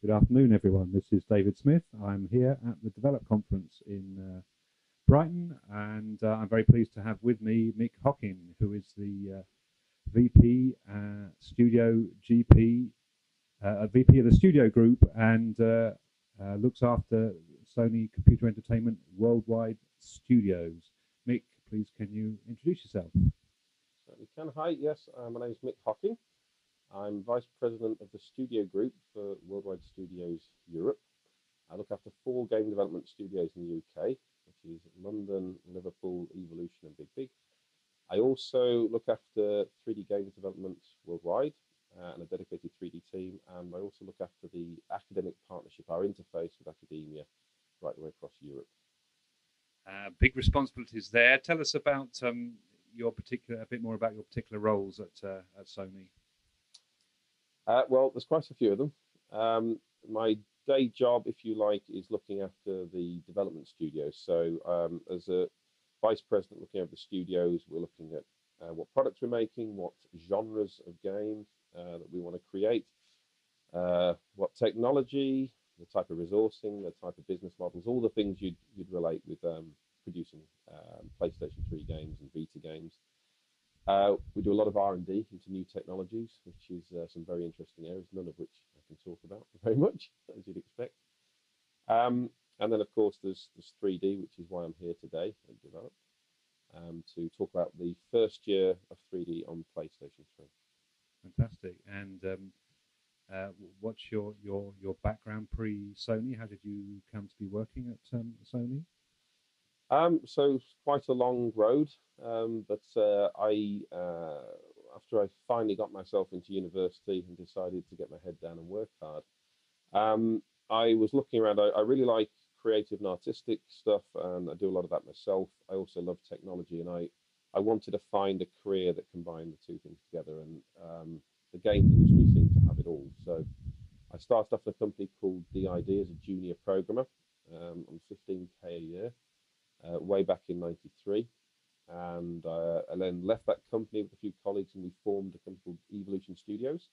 Good afternoon, everyone. This is David Smith. I'm here at the Develop Conference in Brighton, and I'm very pleased to have with me Mick Hocking, who is the VP Studio GP, VP of the Studio Group, and looks after Sony Computer Entertainment Worldwide Studios. Mick, please, can you introduce yourself? Certainly can. Hi, yes, my name is Mick Hocking. I'm Vice President of the Studio Group for Worldwide Studios Europe. I look after 4 game development studios in the UK, which is London, Liverpool, Evolution and Big Big. I also look after 3D games development worldwide and a dedicated 3D team, and I also look after the academic partnership, our interface with academia right the way across Europe. Big responsibilities there. Tell us about a bit more about your particular roles at Sony. Well, there's quite a few of them. My day job, if you like, is looking after the development studios. So as a vice president looking after the studios, we're looking at what products we're making, what genres of games that we want to create, what technology, the type of resourcing, the type of business models, all the things you'd relate with producing PlayStation 3 games and Vita games. We do a lot of R&D into new technologies, which is some very interesting areas, none of which I can talk about very much, as you'd expect. And then, of course, there's 3D, which is why I'm here today at Develop, to talk about the first year of 3D on PlayStation 3. Fantastic. And what's your background pre-Sony? How did you come to be working at Sony? So quite a long road, but after I finally got myself into university and decided to get my head down and work hard, I was looking around. I really like creative and artistic stuff, and I do a lot of that myself. I also love technology, and I wanted to find a career that combined the two things together, and the games industry seemed to have it all. So I started off in a company called DID as a junior programmer on 15k a year. Way back in '93, and I then left that company with a few colleagues, and we formed a company called Evolution Studios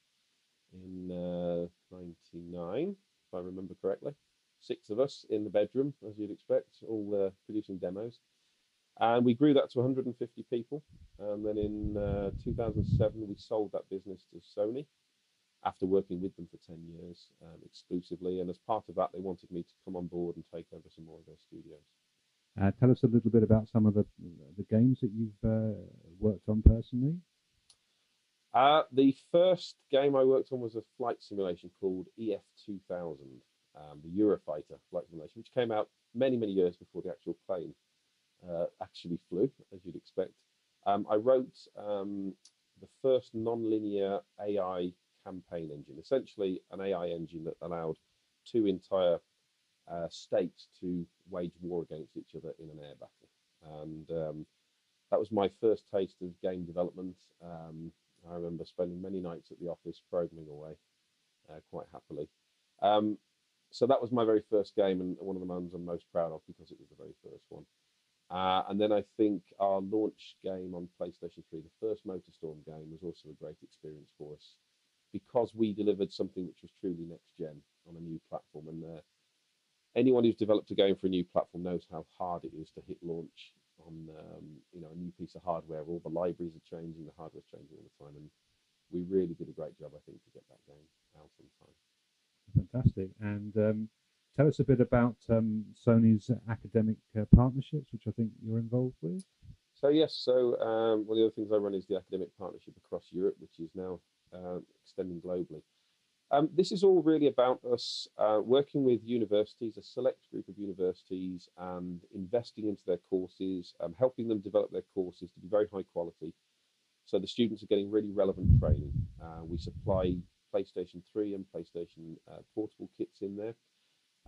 in '99, if I remember correctly. 6 of us in the bedroom, as you'd expect, all producing demos, and we grew that to 150 people. And then in 2007, we sold that business to Sony after working with them for 10 years exclusively. And as part of that, they wanted me to come on board and take over some more of their studios. Tell us a little bit about some of the games that you've worked on personally. The first game I worked on was a flight simulation called EF2000, the Eurofighter flight simulation, which came out many, many years before the actual plane actually flew, as you'd expect. I wrote the first non-linear AI campaign engine, essentially an AI engine that allowed 2 entire states to wage war against each other in an air battle, and that was my first taste of game development. I remember spending many nights at the office programming away quite happily. So that was my very first game, and one of the ones I'm most proud of because it was the very first one. And then I think our launch game on PlayStation 3, the first MotorStorm game, was also a great experience for us because we delivered something which was truly next gen on a new platform. And anyone who's developed a game for a new platform knows how hard it is to hit launch on a new piece of hardware. All the libraries are changing, the hardware's changing all the time, and we really did a great job, I think, to get that game out on time. Fantastic. And tell us a bit about Sony's academic partnerships, which I think you're involved with. So yes, one of the other things I run is the academic partnership across Europe, which is now extending globally. This is all really about us working with universities, a select group of universities, and investing into their courses, helping them develop their courses to be very high quality. So the students are getting really relevant training. We supply PlayStation 3 and PlayStation portable kits in there.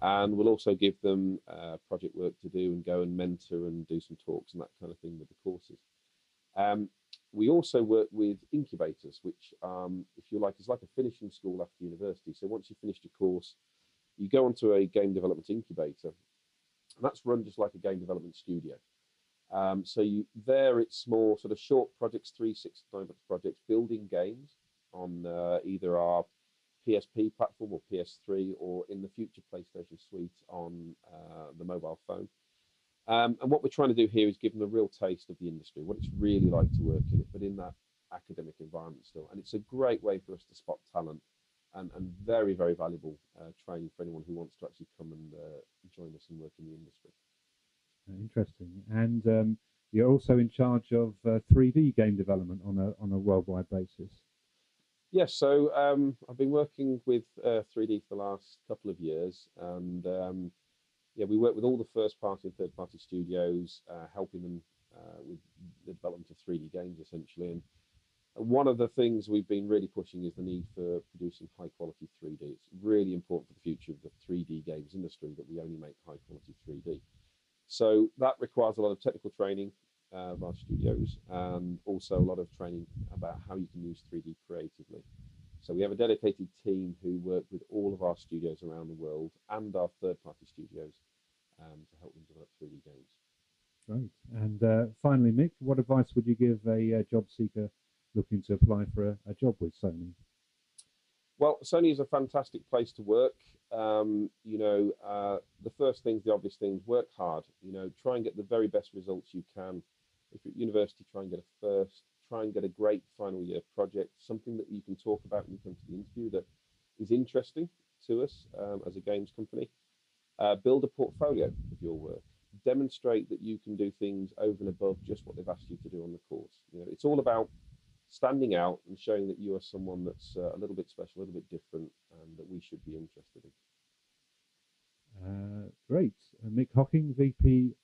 And we'll also give them project work to do and go and mentor and do some talks and that kind of thing with the courses. We also work with incubators, which, if you like, is like a finishing school after university. So once you've finished your course, you go onto a game development incubator, and that's run just like a game development studio. It's more sort of short projects, 3, 6, 9 month projects, building games on either our PSP platform or PS3, or in the future PlayStation Suite on the mobile phone. And what we're trying to do here is give them a real taste of the industry, what it's really like to work in it, but in that academic environment still. And it's a great way for us to spot talent, and very, very valuable training for anyone who wants to actually come and join us and work in the industry. Interesting. And you're also in charge of 3D game development on a worldwide basis. Yes, so I've been working with 3D for the last couple of years, and yeah, we work with all the first-party and third-party studios, helping them with the development of 3D games, essentially. And one of the things we've been really pushing is the need for producing high-quality 3D. It's really important for the future of the 3D games industry that we only make high-quality 3D. So that requires a lot of technical training of our studios, and also a lot of training about how you can use 3D creatively. So we have a dedicated team who work with all of our studios around the world and our third-party studios to help them develop 3D games. Great. And finally, Mick, what advice would you give a job seeker looking to apply for a job with Sony? Well, Sony is a fantastic place to work. The first things, the obvious things, work hard. Try and get the very best results you can. If you're at university, try and get a first. Try and get a great final year project, something that you can talk about when you come to the interview that is interesting to us as a games company. Build a portfolio of your work. Demonstrate that you can do things over and above just what they've asked you to do on the course. It's all about standing out and showing that you are someone that's a little bit special, a little bit different, and that we should be interested in. Great. Mick Hocking, VP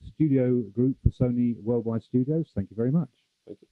Studio Group for Sony Worldwide Studios. Thank you very much. Thank you.